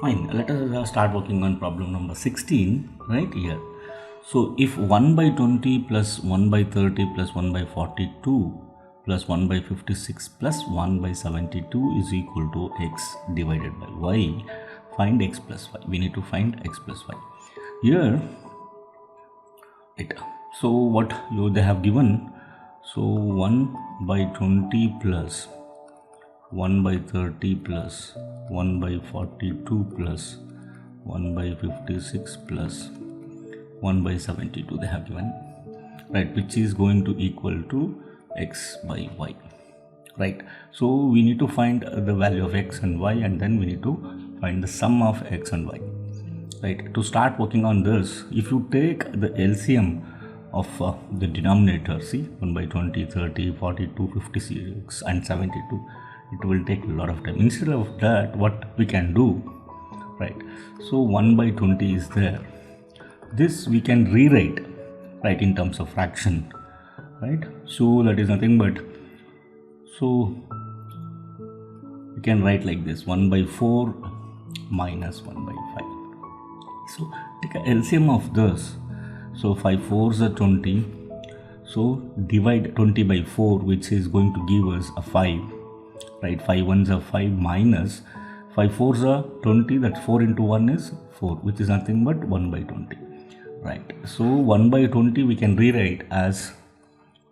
Fine, let us start working on problem number 16 right here. So if 1 by 20 plus 1 by 30 plus 1 by 42 plus 1 by 56 plus 1 by 72 is equal to x divided by y, find x plus y. We need to find x plus y. Here, so what they have given, so 1 by 20 plus 1 by 30 plus 1 by 42 plus 1 by 56 plus 1 by 72 they have given, right, which is going to equal to x by y, right? So we need to find the value of x and y, and then we need to find the sum of x and y, right? To start working on this, if you take the LCM of the denominator, see 1 by 20, 30, 42, 56 and 72, it will take a lot of time. Instead of that, what we can do, right, so 1 by 20 is there, this we can rewrite, right, in terms of fraction, right? So that is nothing but, so we can write like this, 1 by 4 minus 1 by 5. So take a LCM of this, so 5 4s are 20, so divide 20 by 4, which is going to give us a 5, right? 5 1s are 5 minus 5 4s are 20, that 4 into 1 is 4, which is nothing but 1 by 20, right? So 1 by 20 we can rewrite as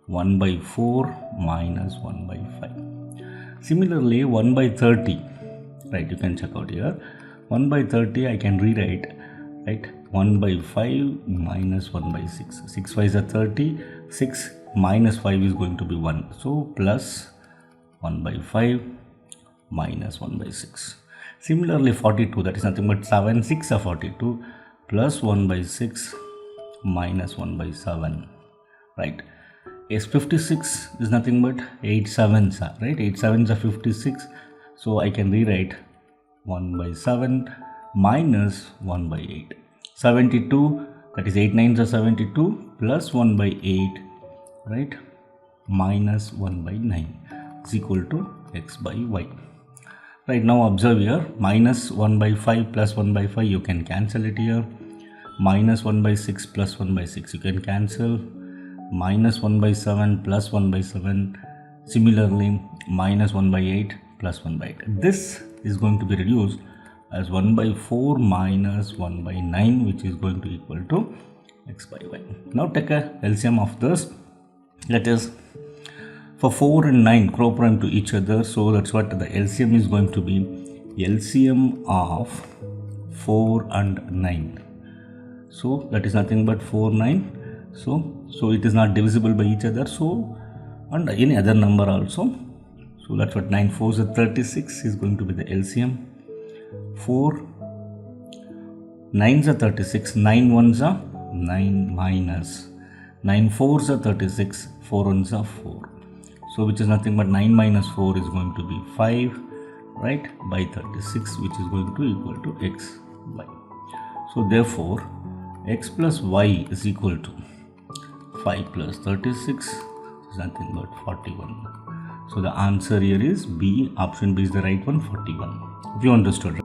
1 by 4 minus 1 by 5. Similarly 1 by 30, right, you can check out here, 1 by 30 I can rewrite, right, 1 by 5 minus 1 by 6, 6 5s are 30, 6 minus 5 is going to be 1, so plus 1 by 5 minus 1 by 6. Similarly 42, that is nothing but 7 6 are 42 plus 1 by 6 minus 1 by 7, right? Yes, 56 is nothing but 8 7s are, right, 8 7s are 56, so I can rewrite 1 by 7 minus 1 by 8. 72, that is 8 9s are 72 plus 1 by 8, right, minus 1 by 9 is equal to x by y. Right, now observe here, minus 1 by 5 plus 1 by 5 you can cancel it here, minus 1 by 6 plus 1 by 6 you can cancel, minus 1 by 7 plus 1 by 7, similarly minus 1 by 8 plus 1 by 8. This is going to be reduced as 1 by 4 minus 1 by 9, which is going to equal to x by y. Now take a LCM of this. That is, for 4 and 9 co-prime to each other, so that's what the LCM is going to be, LCM of 4 and 9. So that is nothing but 4 9, so it is not divisible by each other, so and any other number also, so that's what 9 4s are 36 is going to be the LCM. 4 9s are 36, 9 1s are 9 minus 9 4s are 36, 4 1s are 4, so which is nothing but 9 minus 4 is going to be 5, right, by 36, which is going to equal to x y. So therefore x plus y is equal to 5 plus 36 is nothing but 41. So the answer here is B, option B is the right one, 41. If you understood.